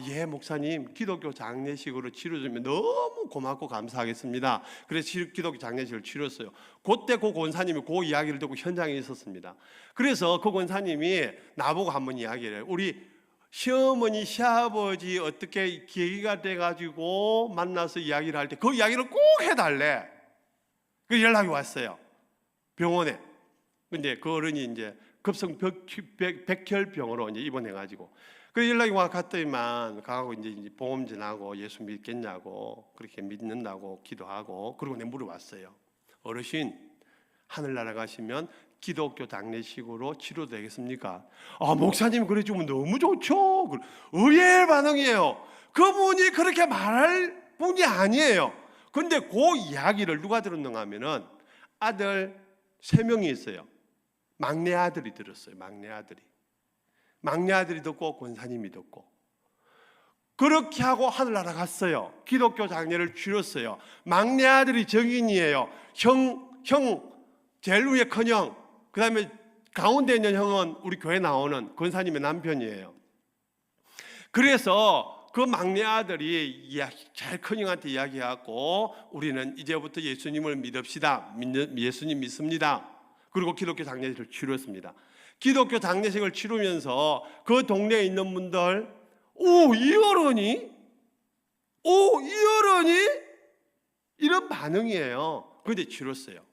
예 목사님 기독교 장례식으로 치료주면 너무 고맙고 감사하겠습니다. 그래서 기독교 장례식을 치렀어요. 그때 그 권사님이 그 이야기를 듣고 현장에 있었습니다. 그래서 그 권사님이 나보고 한번 이야기를 해요. 우리 시어머니, 시아버지 어떻게 계기가 돼가지고 만나서 이야기를 할 때 그 이야기를 꼭 해달래. 그 연락이 왔어요. 병원에. 근데 그 어른이 이제 급성 백혈병으로 이제 입원해가지고 그 연락이 와 갔더니만 가고 이제 보험진하고 예수 믿겠냐고 그렇게 믿는다고 기도하고 그리고 내 물어봤어요. 어르신 하늘나라 가시면 기독교 장례식으로 치료되겠습니까? 아, 목사님 그래 주면 너무 좋죠. 의외의 반응이에요. 그분이 그렇게 말할 분이 아니에요. 근데 그 이야기를 누가 들었는가 하면은 아들 3명이 있어요. 막내 아들이 들었어요. 막내 아들이 듣고 권사님이 듣고 그렇게 하고 하늘나라 갔어요. 기독교 장례를 치렀어요. 막내 아들이 정인이에요. 형 제일 위에 큰형, 그 다음에 가운데 있는 형은 우리 교회 나오는 권사님의 남편이에요. 그래서 그 막내 아들이 제일 큰 형한테 이야기하고 우리는 이제부터 예수님을 믿읍시다. 예수님 믿습니다. 그리고 기독교 장례식을 치렀습니다. 기독교 장례식을 치르면서 그 동네에 있는 분들 이 어른이 이런 반응이에요. 그런데 치렀어요.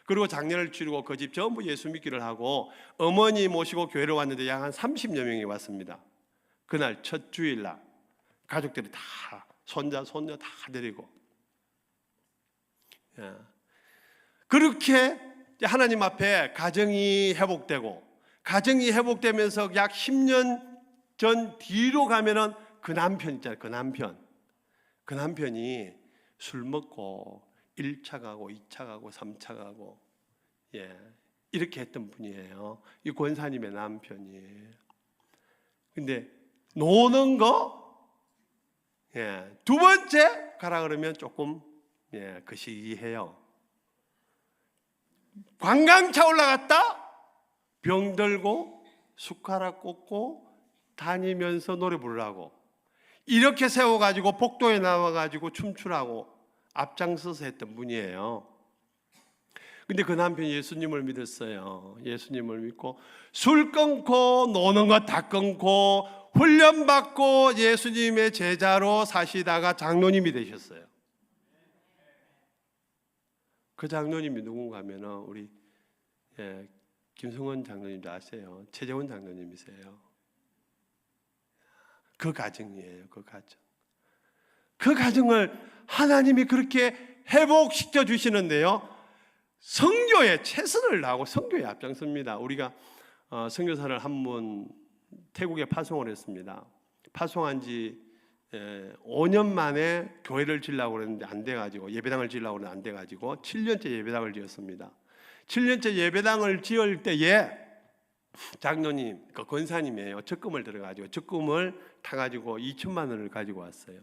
그리고 장례를 치르고 그 집 전부 예수 믿기를 하고 어머니 모시고 교회를 왔는데 약 한 30여 명이 왔습니다. 그날 첫 주일날 가족들이 다 손자 손녀 다 데리고 그렇게 하나님 앞에 가정이 회복되면서 약 10년 전 뒤로 가면은 그 남편 있잖아요. 그 남편이 술 먹고 1차 가고 2차 가고 3차 가고 이렇게 했던 분이에요. 이 권사님의 남편이. 근데 노는 거 두 번째 가라 그러면 조금 거시기해요. 관광차 올라갔다 병들고 숟가락 꽂고 다니면서 노래 부르라고 이렇게 세워가지고 복도에 나와가지고 춤추라고 앞장서서 했던 분이에요. 근데 그 남편이 예수님을 믿었어요. 예수님을 믿고 술 끊고 노는 거 다 끊고 훈련받고 예수님의 제자로 사시다가 장로님이 되셨어요. 그 장로님이 누군가 하면 우리 김성원 장로님도 아세요. 최재원 장로님이세요. 그 가정이에요. 그 가정을 하나님이 그렇게 회복시켜 주시는데요. 선교에 최선을 다하고 선교에 앞장섭니다. 우리가 선교사를 한 분 태국에 파송을 했습니다. 파송한 지 5년 만에 교회를 지으려고 그랬는데 안 돼가지고 예배당을 지으려고 그랬는데 안 돼가지고 7년째 예배당을 지었습니다. 7년째 예배당을 지을 때에 장로님, 그 권사님이에요. 적금을 들어가지고 적금을 타가지고 2천만 원을 가지고 왔어요.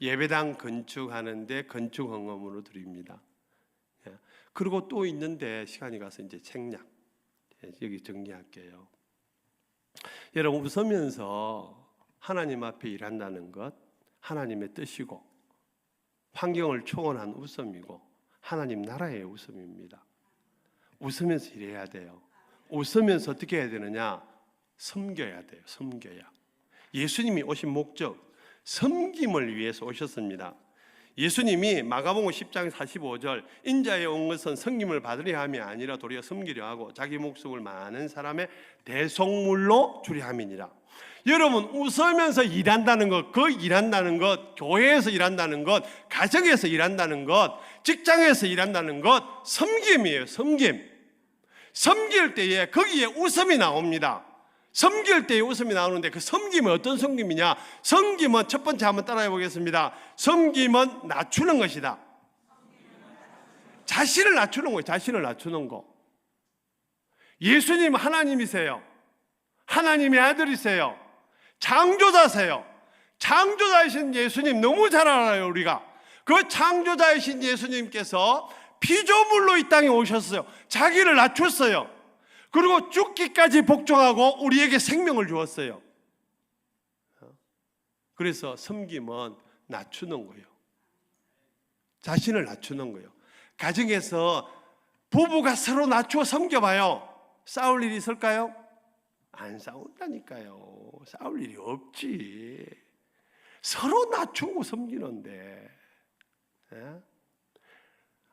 예배당 건축하는데 건축 헌금으로 드립니다. 그리고 또 있는데 시간이 가서 이제 책략 여기 정리할게요. 여러분 웃으면서 하나님 앞에 일한다는 것 하나님의 뜻이고 환경을 초월한 웃음이고 하나님 나라의 웃음입니다. 웃으면서 일해야 돼요. 웃으면서 어떻게 해야 되느냐? 섬겨야 돼요. 섬겨야. 예수님이 오신 목적 섬김을 위해서 오셨습니다. 예수님이 마가복음 10장 45절 인자에 온 것은 섬김을 받으려 함이 아니라 도리어 섬기려 하고 자기 목숨을 많은 사람의 대속물로 주려 함이니라. 여러분 웃으면서 일한다는 것, 그 일한다는 것, 교회에서 일한다는 것, 가정에서 일한다는 것, 직장에서 일한다는 것 섬김이에요. 섬길 때에 거기에 웃음이 나옵니다. 섬길 때에 웃음이 나오는데 그 섬김은 어떤 섬김이냐? 섬김은 첫 번째 한번 따라해 보겠습니다. 섬김은 낮추는 것이다. 자신을 낮추는 거예요. 자신을 낮추는 거. 예수님 하나님이세요. 하나님의 아들이세요. 창조자세요. 창조자이신 예수님 너무 잘 알아요. 우리가 그 창조자이신 예수님께서 피조물로 이 땅에 오셨어요. 자기를 낮췄어요. 그리고 죽기까지 복종하고 우리에게 생명을 주었어요. 그래서 섬김은 낮추는 거예요. 자신을 낮추는 거예요. 가정에서 부부가 서로 낮추어 섬겨봐요. 싸울 일이 있을까요? 안 싸운다니까요. 싸울 일이 없지. 서로 낮추고 섬기는데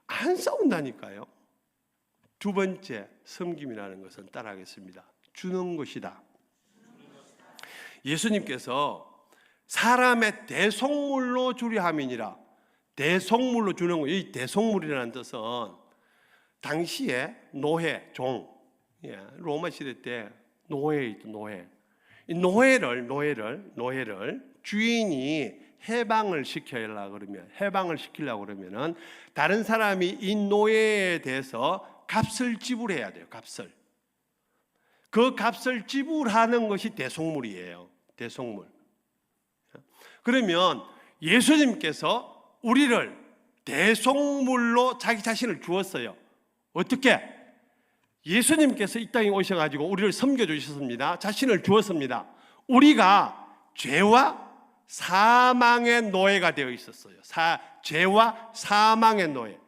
안 싸운다니까요. 두 번째, 섬김이라는 것은 따라하겠습니다. 주는 것이다. 예수님께서 사람의 대속물로 주려 함이니라. 대속물로 주는 거, 이 대속물이라는 뜻은 당시에 노예, 종, 로마 시대 때 노예이죠, 노예. 이 노예를 주인이 해방을 시키려고 그러면은 다른 사람이 이 노예에 대해서 값을 지불해야 돼요. 그 값을 지불하는 것이 대속물이에요. 대속물. 그러면 예수님께서 우리를 대속물로 자기 자신을 주었어요. 어떻게? 예수님께서 이 땅에 오셔가지고 우리를 섬겨주셨습니다. 자신을 주었습니다. 우리가 죄와 사망의 노예가 되어 있었어요. 죄와 사망의 노예.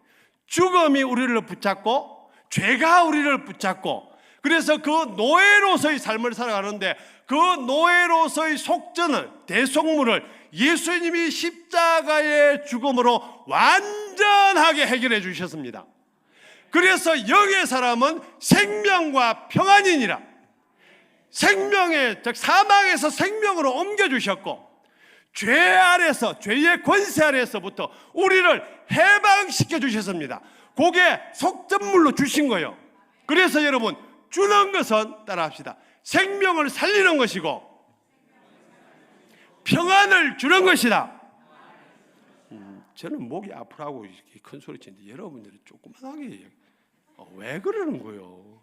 죽음이 우리를 붙잡고 죄가 우리를 붙잡고, 그래서 그 노예로서의 삶을 살아가는데 그 노예로서의 속전을, 대속물을 예수님이 십자가의 죽음으로 완전하게 해결해 주셨습니다. 그래서 영의 사람은 생명과 평안이니라. 생명의, 즉 사망에서 생명으로 옮겨주셨고, 죄 아래서, 죄의 권세 아래서부터 우리를 해방시켜 주셨습니다. 그게 속전물로 주신 거예요. 그래서 여러분, 주는 것은 따라합시다. 생명을 살리는 것이고 평안을 주는 것이다. 저는 목이 아프라고 이렇게 큰 소리 치는데 여러분들이 조그만하게 왜 그러는 거예요?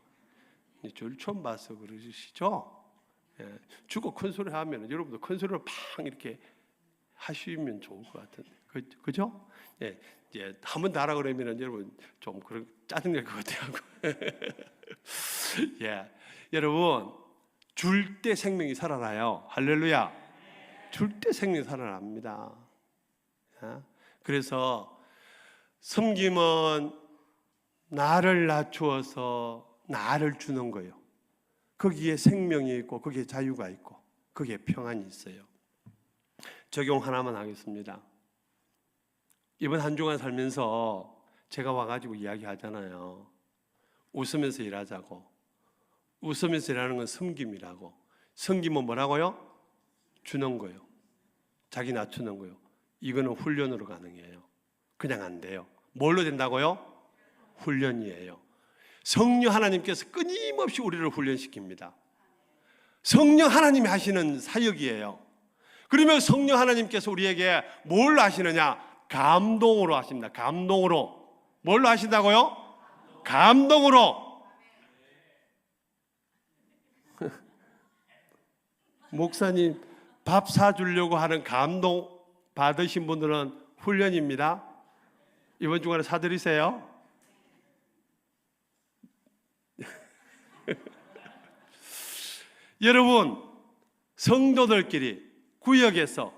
저를 처음 봐서 그러시죠? 주고 큰 소리 하면 여러분도 큰 소리로 팡 이렇게 하시면 좋을 것 같은데, 그죠? 한번 더 하라 그러면 여러분 좀 그런 짜증날 것 같아요. 여러분, 줄 때 생명이 살아나요. 할렐루야. 줄 때 생명이 살아납니다. 그래서 섬김은 나를 낮추어서 나를 주는 거예요. 거기에 생명이 있고 거기에 자유가 있고 거기에 평안이 있어요. 적용 하나만 하겠습니다. 이번 한 주간 살면서 제가 와가지고 이야기하잖아요. 웃으면서 일하자고. 웃으면서 일하는 건 섬김이라고. 섬김은 뭐라고요? 주는 거예요. 자기 낮추는 거예요. 이거는 훈련으로 가능해요. 그냥 안 돼요. 뭘로 된다고요? 훈련이에요. 성령 하나님께서 끊임없이 우리를 훈련시킵니다. 성령 하나님이 하시는 사역이에요. 그러면 성령 하나님께서 우리에게 뭘 하시느냐? 감동으로 하십니다. 감동으로. 뭘로 하신다고요? 감동으로. 목사님 밥 사주려고 하는 감동 받으신 분들은 훈련입니다. 이번 주간에 사드리세요. 여러분, 성도들끼리 구역에서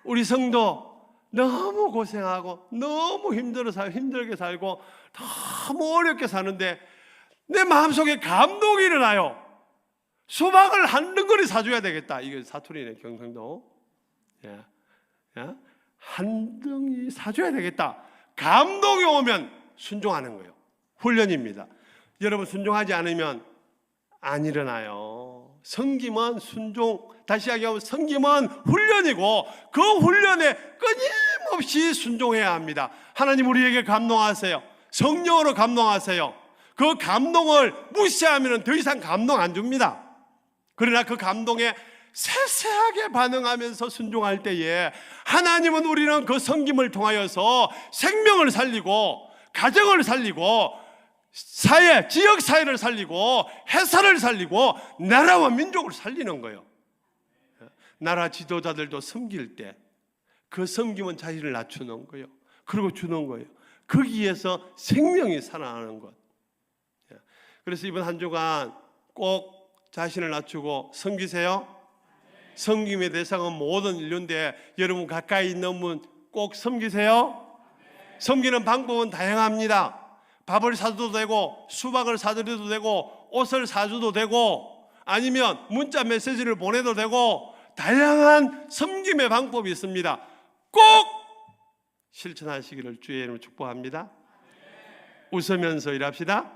우리 성도 너무 고생하고 너무 힘들게 살고 너무 어렵게 사는데 내 마음속에 감동이 일어나요. 수박을 한 덩어리 사줘야 되겠다. 이게 사투리네, 경상도. 한 덩이 사줘야 되겠다. 감동이 오면 순종하는 거예요. 훈련입니다. 여러분, 순종하지 않으면 안 일어나요. 섬김은 순종, 다시 이야기하면 섬김은 훈련이고 그 훈련에 끊임없이 순종해야 합니다. 하나님 우리에게 감동하세요. 성령으로 감동하세요. 그 감동을 무시하면 더 이상 감동 안 줍니다. 그러나 그 감동에 세세하게 반응하면서 순종할 때에 하나님은 우리는 그 섬김을 통하여서 생명을 살리고 가정을 살리고 사회, 지역 사회를 살리고 회사를 살리고 나라와 민족을 살리는 거예요. 나라 지도자들도 섬길 때 그 섬김은 자신을 낮추는 거예요. 그리고 주는 거예요. 거기에서 생명이 살아나는 것. 그래서 이번 한 주간 꼭 자신을 낮추고 섬기세요. 섬김의 대상은 모든 인류인데 여러분 가까이 있는 분 꼭 섬기세요. 섬기는 방법은 다양합니다. 밥을 사줘도 되고 수박을 사드려도 되고 옷을 사줘도 되고 아니면 문자 메시지를 보내도 되고 다양한 섬김의 방법이 있습니다. 꼭 실천하시기를 주의 이름으로 축복합니다. 웃으면서 일합시다.